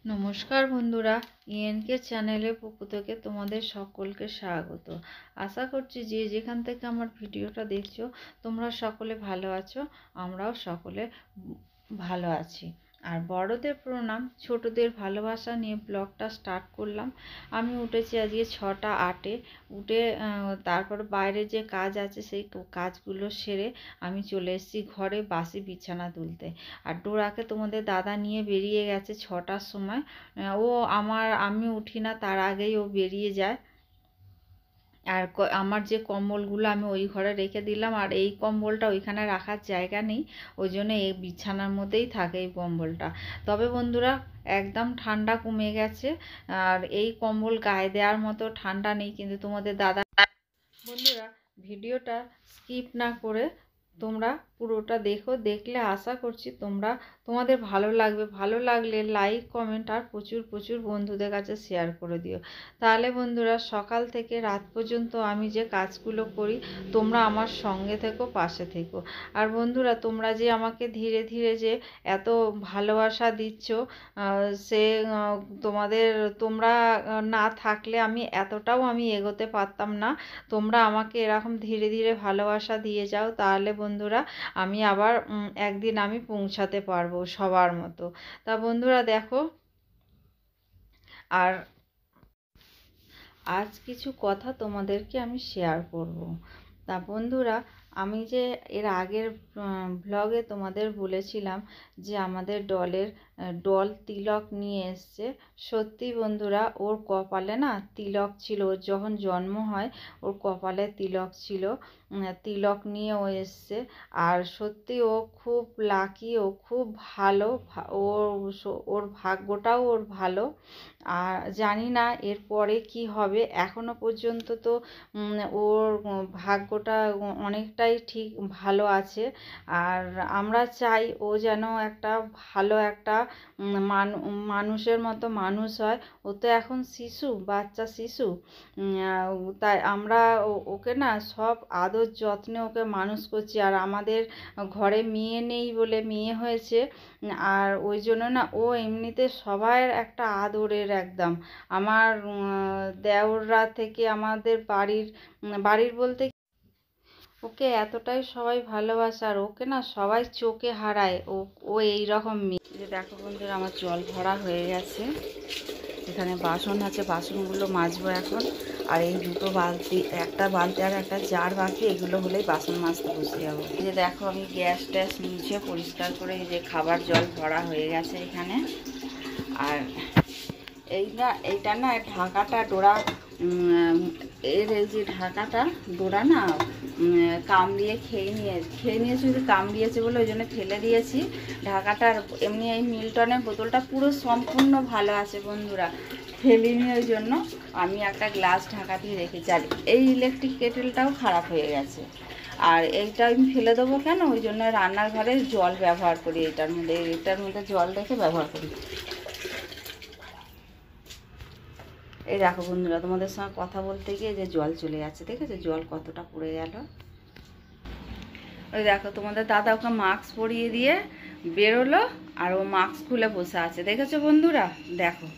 নমস্কার বন্ধুরা, ইএনকে চ্যানেলের পক্ষ থেকে তোমাদের সকলকে স্বাগত। আশা করছি যে যেখান থেকে আমার ভিডিওটা দেখছো তোমরা সকলে ভালো আছো, আমরাও সকলে ভালো আছি। আর বড়দের প্রণাম, ছোটদের ভালোবাসা নিয়ে ব্লগটা স্টার্ট করলাম। আমি উঠেছি আজকে 6টা 8-এ উঠে তারপর বাইরে যে কাজ আছে সেই কাজগুলো সেরে আমি চলে এসেছি ঘরে বাসি বিছানা তুলতে। আর ডোরাকে তোমাদের দাদা নিয়ে বেরিয়ে গেছে 6টার সময়। ও আমি উঠি না তার আগেই ও বেরিয়ে যায়। আর আমার যে কম্বলগুলো আমি ওই ঘরে রেখে দিলাম, আর এই কম্বলটা ওইখানে রাখার জায়গা নেই, ওই জন্য এই বিছানার মধ্যেই থাকে এই কম্বলটা। তবে বন্ধুরা একদম ঠান্ডা কমে গেছে, আর এই কম্বল গায়ে দেওয়ার মতো ঠান্ডা নেই। কিন্তু তোমাদের দাদা বন্ধুরা ভিডিওটা স্কিপ না করে তোমরা পুরোটা দেখো, দেখলে আশা করছি তোমাদের ভালো লাগবে। ভালো লাগলে লাইক কমেন্ট আর প্রচুর প্রচুর বন্ধুদের কাছে শেয়ার করে দিও। তাহলে বন্ধুরা সকাল থেকে রাত পর্যন্ত আমি যে কাজগুলো করি তোমরা আমার সঙ্গে থেকো, পাশে থেকো। আর বন্ধুরা তোমরা যে আমাকে ধীরে ধীরে যে এত ভালোবাসা দিচ্ছ, সে তোমরা না থাকলে এতটাও আমি এগোতে পারতাম না। তোমরা আমাকে এরকম ধীরে ধীরে ভালোবাসা দিয়ে যাও, তাহলে বন্ধুরা আমি আবার একদিন আমি পৌঁছাতে পারবো সবার মতো। তা বন্ধুরা দেখো, আর আজ কিছু কথা তোমাদেরকে আমি শেয়ার করব। তা বন্ধুরা আমি যে এর আগের ব্লগে তোমাদের বলেছিলাম যে আমাদের ডল তিলক নিয়ে এসছে। সত্যি বন্ধুরা ওর কপালে না তিলক ছিল, ওর যখন জন্ম হয় ওর কপালে তিলক ছিল। তিলক নিয়ে ও এসছে। আর সত্যি ও খুব লাকি, ও খুব ভালো, ওর ভাগ্যটাও ওর ভালো। আর জানি না এরপরে কি হবে, এখনো পর্যন্ত তো ওর ভাগ্যটা অনেকটাই ঠিক ভালো আছে। আর আমরা চাই ও যেন একটা ভালো একটা মানুষের মতো মানুষ হয়। ও তো এখন শিশু, বাচ্চা শিশু। তাই আমরা ওকে না সব আদর যত্নে ওকে মানুষ করছি। আর আমাদের ঘরে মেয়ে নেই বলে মেয়ে হয়েছে, আর ওই জন্য না ও এমনিতে সবার একটা আদরের একদম। আমার দেওররা থেকে আমাদের বাড়ির বলতে ওকে এতটাই সবাই ভালোবাসে, আর ওকে না সবাই চোখে হারায়। ও এইরকম মেয়ে। যে দেখো বন্ধুরা আমার জল ভরা হয়ে গেছে, এখানে বাসন আছে, বাসনগুলো মাজবো এখন। আর এই দুটো বালতি, একটা বালতি আর একটা জার বাকি, এগুলো হলেই বাসন মাজতে বসে যাবো। এই যে দেখো আমি গ্যাস ট্যাস মুছে পরিষ্কার করে এই যে খাবার জল ভরা হয়ে গেছে এখানে। আর এইটা না ঢাকাটা ডোরা, এর এই যে ঢাকাটা ডোরা না কামড়িয়ে খেয়ে নিয়েছে, কামড়িয়েছে বলে ওই জন্য ফেলে দিয়েছি ঢাকাটার। এমনি এই মিল্টনের বোতলটা পুরো সম্পূর্ণ ভালো আছে বন্ধুরা, ফেলিনি, ওই জন্য আমি একটা গ্লাস ঢাকা দিয়ে রেখেছি। আর এই ইলেকট্রিক কেটেলটাও খারাপ হয়ে গেছে, আর এইটা আমি ফেলে দেবো কেন, ওই জন্য রান্নার ঘরে জল ব্যবহার করি, এটার মধ্যে জল রেখে ব্যবহার করি। এই দেখো বন্ধুরা তোমাদের সঙ্গে কথা বলতে গিয়ে যে জল চলে যাচ্ছে, দেখেছো জল কতটা পড়ে গেল। ওই দেখো তোমাদের দাদা ওকে মাস্ক পরিয়ে দিয়ে বেরোলো, আর ও মাস্ক খুলে বসে আছে, দেখেছো বন্ধুরা দেখো।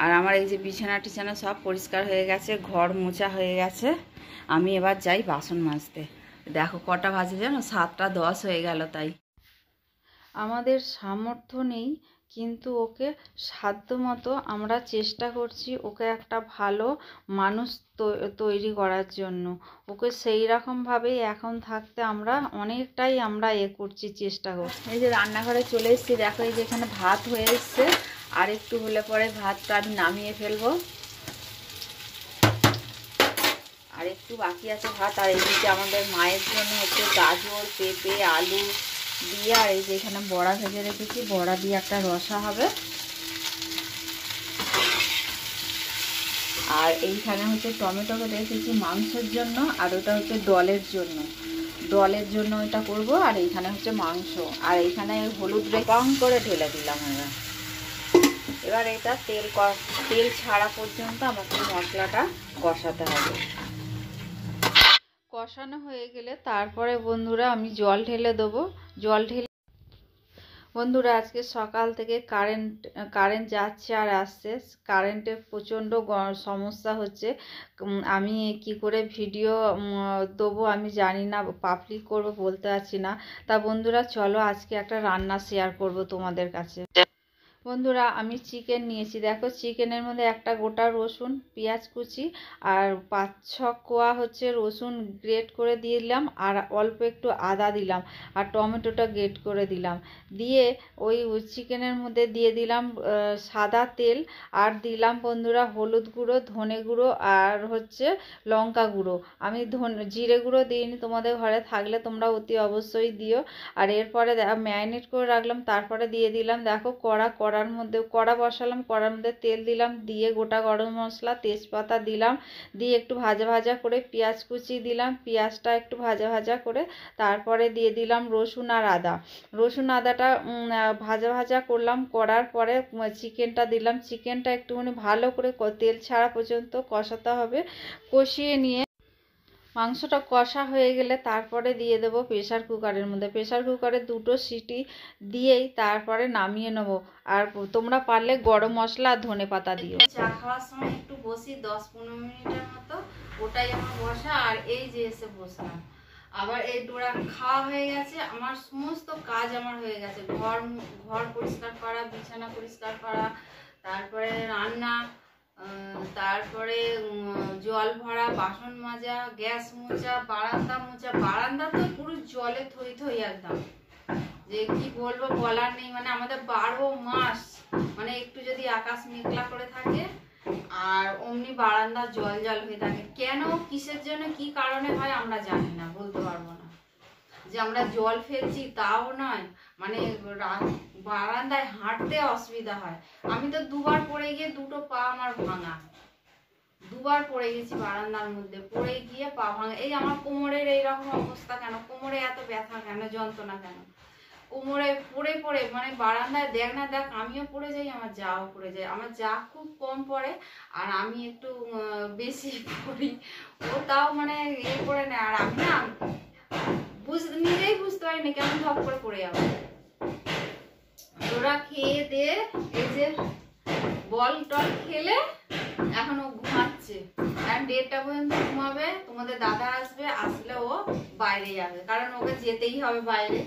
আর আমার এই যে বিছানা টিছানা সব পরিষ্কার হয়ে গেছে, ঘর মোছা হয়ে গেছে। আমি এবার যাই বাসন মাজতে। দেখো কটা বাজে জানো, 7টা 10 হয়ে গেল। তাই আমাদের সামর্থ্য নেই, কিন্তু ওকে সাধ্যমতো আমরা চেষ্টা করছি ওকে একটা ভালো মানুষ তৈরি করার জন্য। ওকে সেই রকমভাবেই এখন থাকতে আমরা অনেকটাই করছি, চেষ্টা করছি। এই যে রান্নাঘরে চলে এসেছি, দেখো এই যে এখানে ভাত হয়ে এসছে, আর একটু হলে পরে ভাতটা আমি নামিয়ে ফেলবো। আর একটু বাকি আছে ভাত। আর এইদিকে আমাদের মায়ের জন্য হচ্ছে গাজর, পেঁপে, আলু দিয়ে, আর এই যে এখানে বড়া ভেজে রেখেছি, বড়া দিয়ে একটা রসা হবে। আর এইখানে হচ্ছে টমেটো রেখেছি মাংসের জন্য, আর ওটা হচ্ছে ডলের জন্য ওইটা করব। আর এইখানে হচ্ছে মাংস, আর এইখানে হলুদ কম করে ঢেলে দিলাম। এবার এটা তেল ছাড়া পর্যন্ত আমাকে মশলাটা কষাতে হবে। কষানো হয়ে গেলে তারপরে বন্ধুরা আমি জল ঢেলে দেবো। বন্ধুরা আজকে সকাল থেকে কারেন্ট যাচ্ছে আর আসছে, কারেন্টের প্রচণ্ড সমস্যা হচ্ছে। আমি কি করে ভিডিও দেবো আমি জানি না, পাবলিক করবো বলতে পারছি না। তা বন্ধুরা চলো আজকে একটা রান্না শেয়ার করব তোমাদের কাছে। বন্ধুরা আমি চিকেন নিয়েছি, দেখো চিকেনের মধ্যে একটা গোটা রসুন, পেঁয়াজ কুচি আর 5-6 কোয়া হচ্ছে রসুন গ্রেট করে দিলাম, আর অল্প একটু আদা দিলাম, আর টমেটোটা গ্রেট করে দিলাম। দিয়ে ওই চিকেনের মধ্যে দিয়ে দিলাম সাদা তেল, আর দিলাম বন্ধুরা হলুদ গুঁড়ো, ধনে গুঁড়ো আর হচ্ছে লঙ্কা গুঁড়ো। আমি জিরে গুঁড়ো দিইনি, তোমাদের ঘরে থাকলে তোমরা অতি অবশ্যই দিও। আর এরপরে ম্যারিনেট করে রাখলাম, তারপরে দিয়ে দিলাম দেখো কড়ার মধ্যে কড়া বসালাম, কড়ার মধ্যে তেল দিলাম, দিয়ে গোটা গরম মশলা তেজপাতা দিলাম, দিয়ে একটু ভাজা ভাজা করে পেঁয়াজ কুচি দিলাম, পেঁয়াজটা একটু ভাজা ভাজা করে তারপরে দিয়ে দিলাম রসুন আর আদা। রসুন আদাটা ভাজা ভাজা করলাম, করার পরে চিকেনটা দিলাম, চিকেনটা একটুখানি ভালো করে তেল ছাড়া পর্যন্ত কষাতে হবে। কষিয়ে নিয়ে মাংসটা কষা হয়ে গেলে তারপরে দিয়ে দেব প্রেসার কুকারের মধ্যে। প্রেসার কুকারে 2টো সিটি দিয়েই তারপরে নামিয়ে নেব। আর তোমরা পারলে গরম মশলা আর ধনে পাতা দিও। চা খাওয়ার সময় একটু বসি 10-15 মিনিটের মতো, ওটাই আমার বসা। আর এই যে এসে বসলাম, আবার এই ডোরা খাওয়া হয়ে গেছে, আমার সমস্ত কাজ আমার হয়ে গেছে। ঘর পরিষ্কার করা, বিছানা পরিষ্কার করা, তারপরে রান্না, তারপরে জল ভরা, বাসন মাজা, গ্যাস মোছা, বারান্দা মোছা। বারান্দা তো পুরো জলে থই থই একদম, যে কি বলবো বলার নেই। মানে আমাদের 12 মাস মানে একটু যদি আকাশ মেঘলা করে থাকে আর অমনি বারান্দা জল জল হয়ে থাকে। কেন, কিসের জন্য, কি কারণে হয় আমরা জানি না, বলতে পারবো না। যে আমরা জল ফেলছি তাও নয়, মানে বারান্দায় হাঁটতে অসুবিধা হয়। আমি তো 2বার পড়ে গিয়ে 2টো পা আমার ভাঙা, 2বার পড়ে গেছি বারান্দার মধ্যে, পড়ে গিয়ে পা ভাঙা। এই আমার কোমরের এইরকম অবস্থা কেন, কোমরে এত ব্যথা কেন, যন্ত্রণা কেন, কোমরে পড়ে পড়ে মানে বারান্দায় দেখ না দেখ আমিও পড়ে যাই, আমার যাও পড়ে যায়। আমার যা খুব কম পড়ে আর আমি একটু বেশি পড়ি, ও তাও মানে করে নেয়। আর আমি না নিজেই বুঝতে পারিনি কেমন ধপ করে পড়ে যাবো। ওরা খেয়ে দিয়ে এই যে বল টল খেলে এখন ও ঘুমাচ্ছে, আর 1:30টা পর্যন্ত ঘুমাবে। তোমাদের দাদা আসবে, আসলে ও বাইরে যাবে, কারণ ওকে যেতেই হবে বাইরে।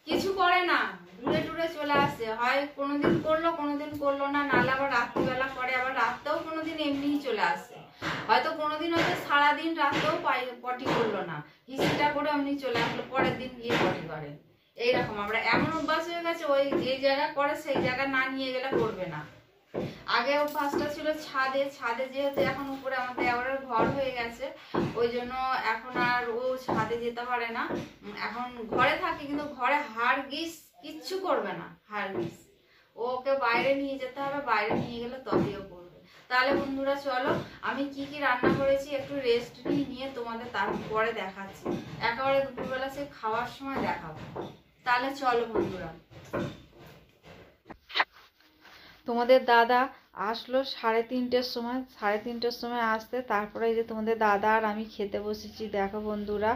কিছু করে না, দূরে দূরে চলে আসে, হয় কোনোদিন করলো কোনোদিন করলো না, নাহলে আবার রাত্রিবেলা করে, আবার রাতটাও কোনোদিন এমনিই চলে আসে। হয়তো কোনোদিন হয়তো সারাদিন রাতেও পটি করলো না, হিসিটা করে এমনি চলে আসলো, পরের দিন গিয়ে পটি করে। এইরকম আমরা এমন অভ্যাস হয়ে গেছে, ওই যে জায়গা করে সেই জায়গা না নিয়ে গেলে করবে না। আগে অভ্যাসটা ছিল ছাদে, যেহেতু এখন উপরে আমাদের দেওয়ারের ঘর হয়ে গেছে, ওই জন্য এখন আর ও ছাদে যেতে পারে না, এখন ঘরে থাকে। কিন্তু ঘরে হারগিস কিচ্ছু করবে না, হারগিস ওকে বাইরে নিয়ে যেতে হবে, বাইরে নিয়ে গেলে তবেও করবে। তাহলে বন্ধুরা চলো আমি কি কি রান্না করেছি একটু রেস্ট নিয়ে তোমাদের তারপরে দেখাচ্ছি, একেবারে দুপুরবেলা সে খাওয়ার সময় দেখাবো। তাহলে চলো বন্ধুরা। তোমাদের দাদা আসলো 3:30-3:30 সময় আসতে, তারপরে এই যে তোমাদের দাদা আর আমি খেতে বসেছি দেখো বন্ধুরা।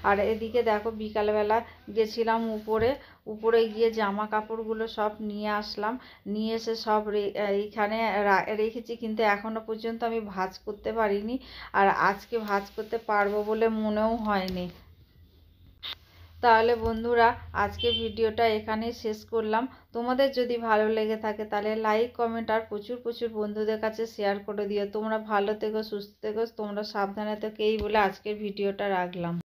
আর এদিকে দেখো বিকালবেলা গেছিলাম উপরে গিয়ে জামা কাপড়গুলো সব নিয়ে আসলাম, নিয়ে এসে সব এইখানে রেখেছি, কিন্তু এখনো পর্যন্ত আমি ভাঁজ করতে পারিনি, আর আজকে ভাঁজ করতে পারবো বলে মনেও হয়নি। তাহলে বন্ধুরা আজকে ভিডিওটা এখানেই শেষ করলাম। তোমাদের যদি ভালো লেগে থাকে তাহলে লাইক কমেন্ট আর প্রচুর প্রচুর বন্ধুদের কাছে শেয়ার করে দিও। তোমরা ভালো থেকো, সুস্থ থেকো, তোমরা সাবধানে থেকো, এই বলে আজকের ভিডিওটা রাখলাম।